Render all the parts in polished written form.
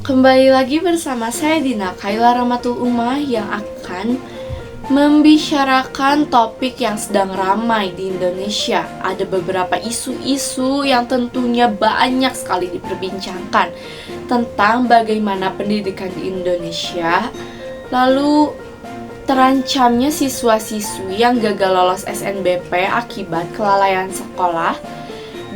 Kembali lagi bersama saya Dina Kaila Ramatul Umah yang akan membicarakan topik yang sedang ramai di Indonesia. Ada beberapa isu-isu yang tentunya banyak sekali diperbincangkan tentang bagaimana pendidikan di Indonesia, lalu terancamnya siswa-siswi yang gagal lolos SNBP akibat kelalaian sekolah,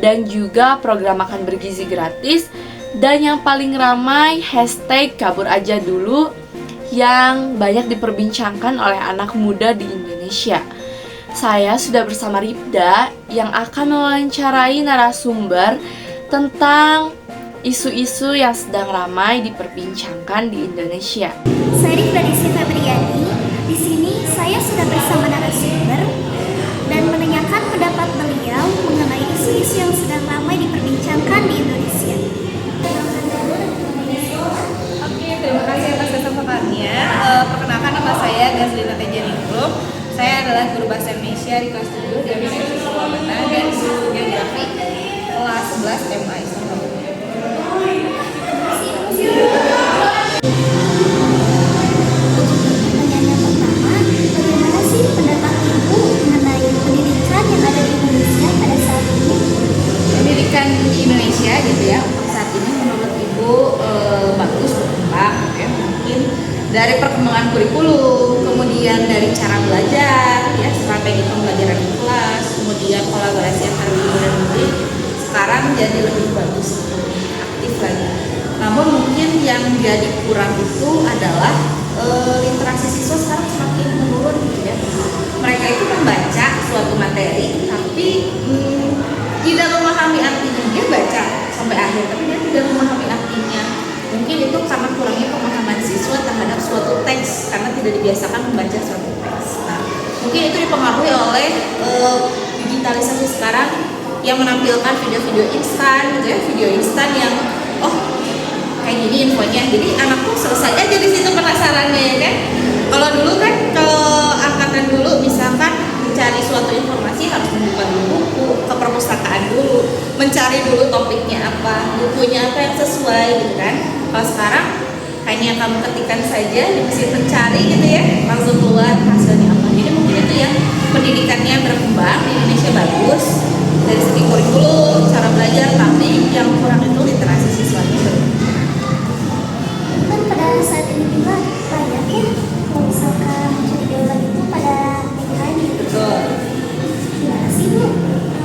dan juga program makan bergizi gratis. Dan yang paling ramai, hashtag kabur aja dulu yang banyak diperbincangkan oleh anak muda di Indonesia. Saya sudah bersama Ripda yang akan mewawancarai narasumber tentang isu-isu yang sedang ramai diperbincangkan di Indonesia. Saya Ripda Febriani. Di sini saya sudah bersama narasumber dan menanyakan pendapat beliau mengenai isu-isu yang sedang ramai diperbincangkan di Indonesia. Terima kasih atas kesempatannya. Perkenalkan, nama saya Gazlina Tejaningrum. Saya adalah guru bahasa Indonesia di kelas 7 dari Sekolah Purwamana dan guru geografi kelas 11 MA Islam. Pertanyaan pertama, bagaimana sih pendapat Ibu mengenai pendidikan yang ada di Indonesia pada saat ini? Pendidikan di Indonesia gitu ya, untuk saat ini menurut Ibu bagus, berkembang ya. Mungkin dari perkembangan kurikulum, kemudian dari cara belajar ya, strategi pembelajaran di kelas, kemudian kolaborasi antar guru dan murid sekarang jadi lebih bagus, aktif lagi. Namun mungkin yang jadi kurang itu adalah literasi siswa sekarang semakin menurun gitu ya. Mereka itu membaca suatu materi tapi tidak memahami artinya. Dia baca sampai akhir tapi dia tidak memahami artinya. Mungkin itu karena kurangnya pemahaman siswa terhadap suatu teks karena tidak dibiasakan membaca suatu teks. Nah, mungkin itu dipengaruhi oleh digitalisasi sekarang yang menampilkan video-video instan gitu ya, video instan yang kayak gini infonya. Jadi anak tuh selesai aja di situ penasarannya ya kan. Kalau dulu kan, kalau angkatan dulu misalkan mencari suatu informasi harus membuka dulu buku, ke perpustakaan dulu, mencari dulu topiknya apa, bukunya apa yang sesuai gitu kan. Kalau sekarang hanya kamu ketikkan saja di mesin pencari gitu ya, langsung keluar hasilnya apa. Jadi mungkin itu ya, pendidikannya berkembang di Indonesia bagus dari segi kurikulum, cara belajar, tapi yang kurang itu literasi siswanya. Kan pada saat ini juga banyak ya, kalau misalkan mencari jawaban itu pada AI gitu. Betul. Gimana sih Bu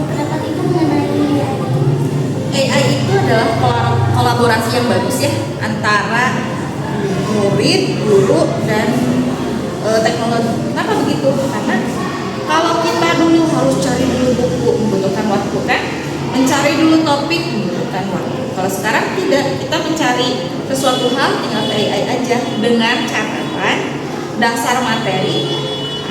pendapat Ibu mengenai AI itu? AI itu adalah kolaborasi yang bagus ya antara murid, guru, dan teknologi. Kenapa begitu? Karena kalau kita dulu harus cari dulu buku, membutuhkan waktu kan, mencari dulu topik membutuhkan waktu. Kalau sekarang tidak, kita mencari sesuatu hal tinggal ke AI aja dengan catatan dasar materi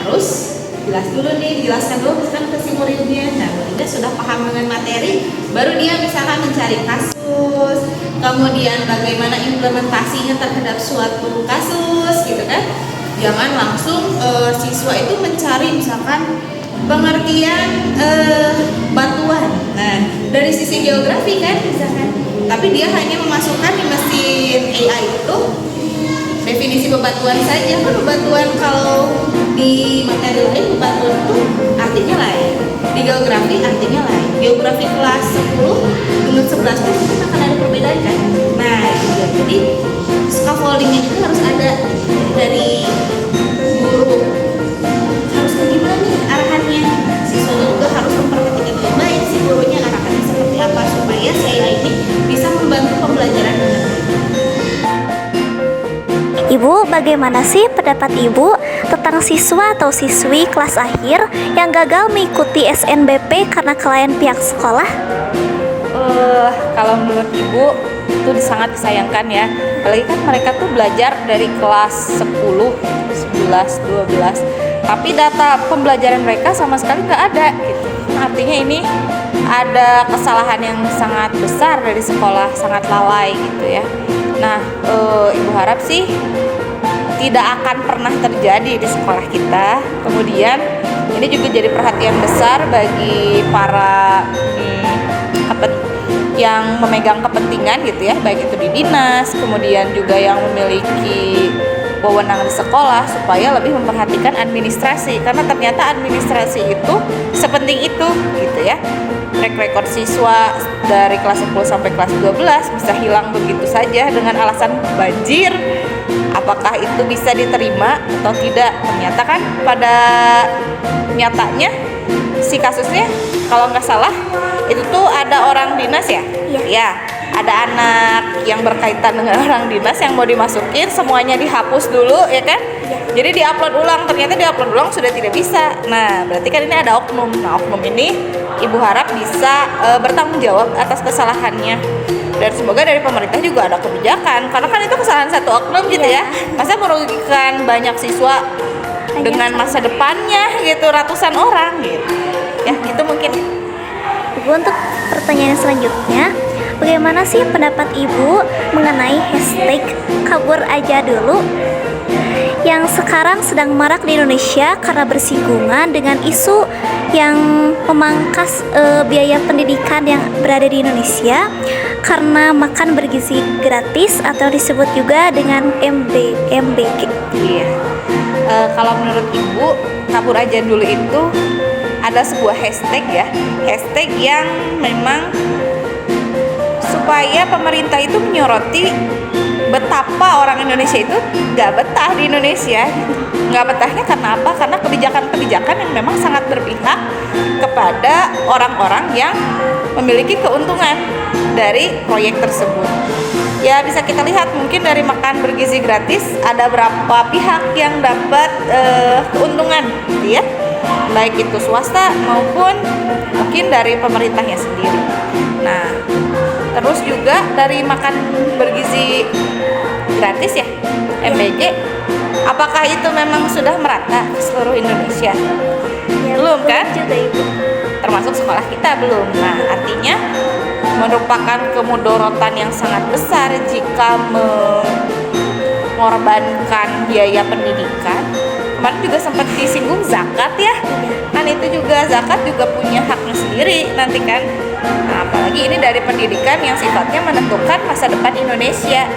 harus jelas dulu nih, jelaskan dulu misalkan ke si muridnya. Nah, muridnya sudah paham dengan materi, baru dia misalkan mencari kasus, kemudian bagaimana implementasinya terhadap suatu kasus gitu kan. Jangan langsung siswa itu mencari misalkan pengertian batuan. Nah, dari sisi geografi kan misalkan, tapi dia hanya memasukkan di mesin AI itu definisi bebatuan saja. Kan bebatuan kalau di materi lain bebatuan itu artinya lain, di geografi artinya lain. Geografi kelas 10 dengan 11 itu kan akan ada perbedaan kan. Nah itu dia. Jadi scaffoldingnya juga harus ada dari guru, harus bagaimana nih arahannya. Siswanya juga harus memperhatikan dengan baik si gurunya arahannya seperti apa supaya si AI ini bisa membantu pembelajaran dengan baik. Ibu, bagaimana sih pendapat Ibu tentang siswa atau siswi kelas akhir yang gagal mengikuti SNBP karena kelalaian pihak sekolah? Kalau menurut Ibu itu sangat disayangkan ya. Apalagi kan mereka tuh belajar dari kelas 10, 11, 12. Tapi data pembelajaran mereka sama sekali nggak ada gitu. Artinya ini ada kesalahan yang sangat besar dari sekolah, sangat lalai gitu ya. Nah, Ibu harap sih tidak akan pernah terjadi di sekolah kita. Kemudian ini juga jadi perhatian besar bagi para yang memegang kepentingan gitu ya, baik itu di dinas, kemudian juga yang memiliki wewenang di sekolah supaya lebih memperhatikan administrasi, karena ternyata administrasi itu sepenting itu gitu ya. Track record siswa dari kelas 10 sampai kelas 12 bisa hilang begitu saja dengan alasan banjir. Apakah itu bisa diterima atau tidak? Ternyata kan pada nyatanya si kasusnya kalau nggak salah itu tuh ada orang dinas ya? Iya. Ya, ada anak yang berkaitan dengan orang dinas yang mau dimasukin, semuanya dihapus dulu ya kan? Jadi diupload ulang, ternyata diupload ulang sudah tidak bisa. Nah, berarti kan ini ada oknum. Nah, oknum ini ibu harap bisa bertanggung jawab atas kesalahannya. Dan semoga dari pemerintah juga ada kebijakan, karena kan itu kesalahan satu oknum gitu ya. Masa merugikan banyak siswa dengan masa depannya gitu, ratusan orang gitu. Ya, itu mungkin. Ibu, untuk pertanyaan selanjutnya, bagaimana sih pendapat Ibu mengenai hashtag kabur aja dulu yang sekarang sedang marak di Indonesia karena bersinggungan dengan isu yang memangkas biaya pendidikan yang berada di Indonesia karena makan bergizi gratis atau disebut juga dengan MBG. Iya. Kalau menurut Ibu, kabur aja dulu itu ada sebuah hashtag ya, hashtag yang memang supaya pemerintah itu menyoroti betapa orang Indonesia itu nggak betah di Indonesia. Nggak betahnya karena apa? Karena kebijakan-kebijakan yang memang sangat berpihak kepada orang-orang yang memiliki keuntungan dari proyek tersebut. Ya bisa kita lihat mungkin dari makan bergizi gratis ada berapa pihak yang dapat keuntungan gitu ya, baik itu swasta maupun mungkin dari pemerintahnya sendiri. Nah, terus juga dari makan bergizi gratis ya, MBG, apakah itu memang sudah merata ke seluruh Indonesia? Belum kan? Termasuk sekolah kita belum. Nah, artinya merupakan kemudorotan yang sangat besar jika mengorbankan biaya pendidikan. Kemarin juga sempat disinggung zakat ya, kan itu juga zakat juga punya haknya sendiri nanti kan. Nah, apalagi ini dari pendidikan yang sifatnya menentukan masa depan Indonesia.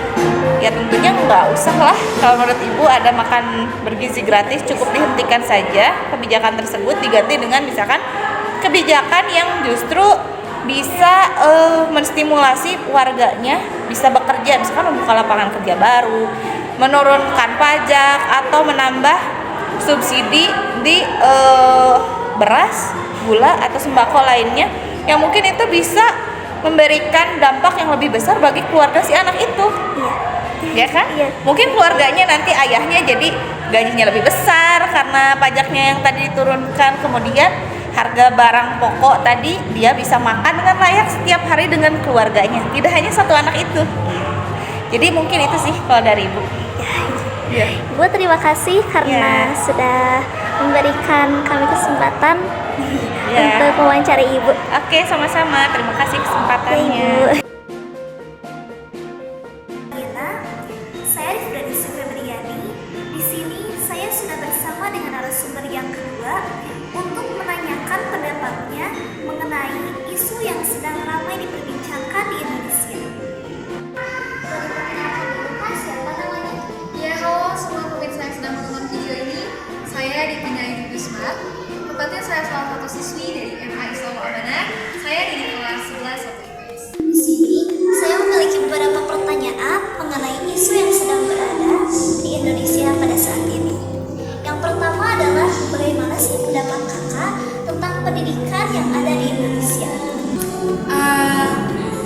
Ya tentunya nggak usah lah kalau menurut Ibu ada makan bergizi gratis, cukup dihentikan saja kebijakan tersebut, diganti dengan misalkan kebijakan yang justru bisa menstimulasi warganya bisa bekerja, misalkan membuka lapangan kerja baru, menurunkan pajak atau menambah subsidi di beras, gula atau sembako lainnya yang mungkin itu bisa memberikan dampak yang lebih besar bagi keluarga si anak itu. Ya kan? Iya. Mungkin keluarganya nanti ayahnya jadi gajinya lebih besar karena pajaknya yang tadi diturunkan, kemudian harga barang pokok tadi dia bisa makan dengan layak setiap hari dengan keluarganya, tidak hanya satu anak itu. Jadi mungkin itu sih kalau dari Ibu. Ya. Ibu terima kasih karena sudah memberikan kami kesempatan untuk mewawancari Ibu. Oke, sama-sama. Terima kasih kesempatannya. Ibu. Saya Rifdani Febriani. Di sini saya sudah bersama dengan narasumber yang kedua untuk menanyakan pendapatnya mengenai isu yang sedang ramai diperbincangkan di Indonesia. Siapa namanya? Ya, halo semua pemirsa yang sedang menonton video ini. Saya Dipina Ayu Bismar. Tepatnya saya salah satu siswi dari MA Islam Amanah. Saya di kelas 11 1 IPS. Di sini saya memiliki beberapa pertanyaan mengenai isu yang sedang berada di Indonesia pada saat ini. Yang pertama adalah bagaimana sih pendapat kakak tentang pendidikan yang ada di Indonesia?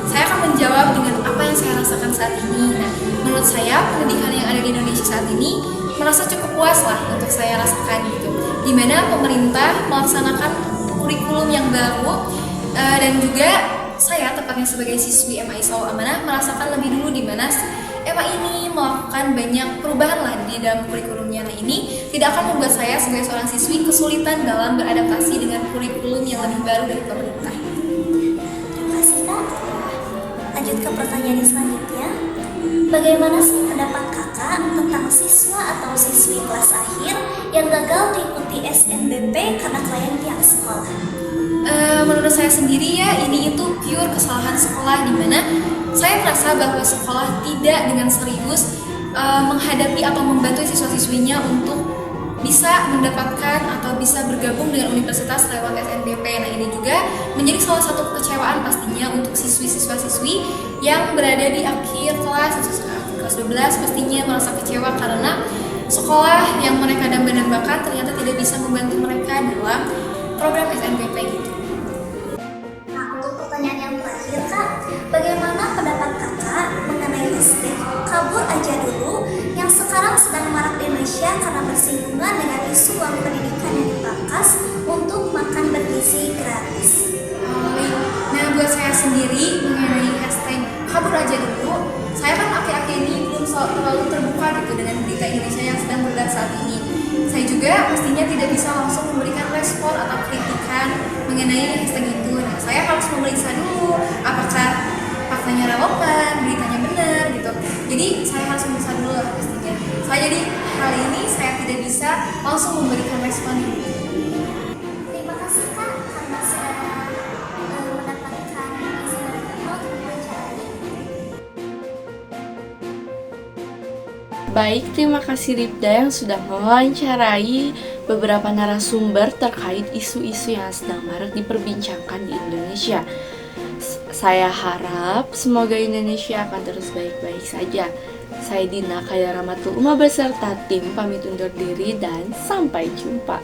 Saya akan menjawab dengan apa yang saya rasakan saat ini. Nah, menurut saya pendidikan yang ada di Indonesia saat ini merasa cukup puas lah untuk saya rasakan gitu. Dimana pemerintah melaksanakan kurikulum yang baru dan juga saya tepatnya sebagai siswi MA Islam Amanah merasakan lebih dulu di mana MA ini melakukan banyak perubahan lah di dalam kurikulumnya. Nah, ini tidak akan membuat saya sebagai seorang siswi kesulitan dalam beradaptasi dengan kurikulum yang lebih baru dari pemerintah. Terima kasih Kak. Lanjut ke pertanyaan selanjutnya. Bagaimana sih pendapat kakak tentang siswa atau siswi kelas akhir yang gagal mengikuti SNBP karena klien pihak sekolah? Menurut saya sendiri ya, ini itu pure kesalahan sekolah, di mana saya merasa bahwa sekolah tidak dengan serius menghadapi atau membantu siswa-siswinya untuk bisa mendapatkan atau bisa bergabung dengan universitas lewat SNBP. Nah, ini juga menjadi salah satu kekecewaan pastinya untuk siswi-siswa-siswi yang berada di akhir kelas, kelas 12 pastinya merasa kecewa karena sekolah yang mereka dambakan ternyata tidak bisa membantu mereka dalam program SNBP gitu. Nah, untuk pertanyaan yang terakhir, Kak, bagaimana pendapat Kakak mengenai hashtag kabur aja dulu yang sekarang sedang marak di Indonesia karena bersinggungan dengan isu uang pendidikan yang dipangkas untuk makan bergizi gratis? Nah, buat saya sendiri mengenai hashtag kabur aja dulu, saya kan akhir-akhir ini belum terlalu terbuka gitu dengan berita Indonesia yang sedang berlaku saat ini. Saya juga pastinya tidak bisa langsung memberikan respon atau kritikan mengenai hashtag itu. Nah, saya harus memeriksa dulu apakah faktanya relevan, beritanya benar gitu. Jadi saya harus memeriksa dulu lah pastinya. Jadi hal ini saya tidak bisa langsung memberikan respon. Terima kasih, Kak, karena sudah mendapatkan izin dari Kakak untuk wawancara ini. Baik, terima kasih Ripda yang sudah mewawancarai beberapa narasumber terkait isu-isu yang sedang marak diperbincangkan di Indonesia. Saya harap semoga Indonesia akan terus baik-baik saja. Saya Dina Khairamatul Uma beserta tim pamit undur diri dan sampai jumpa.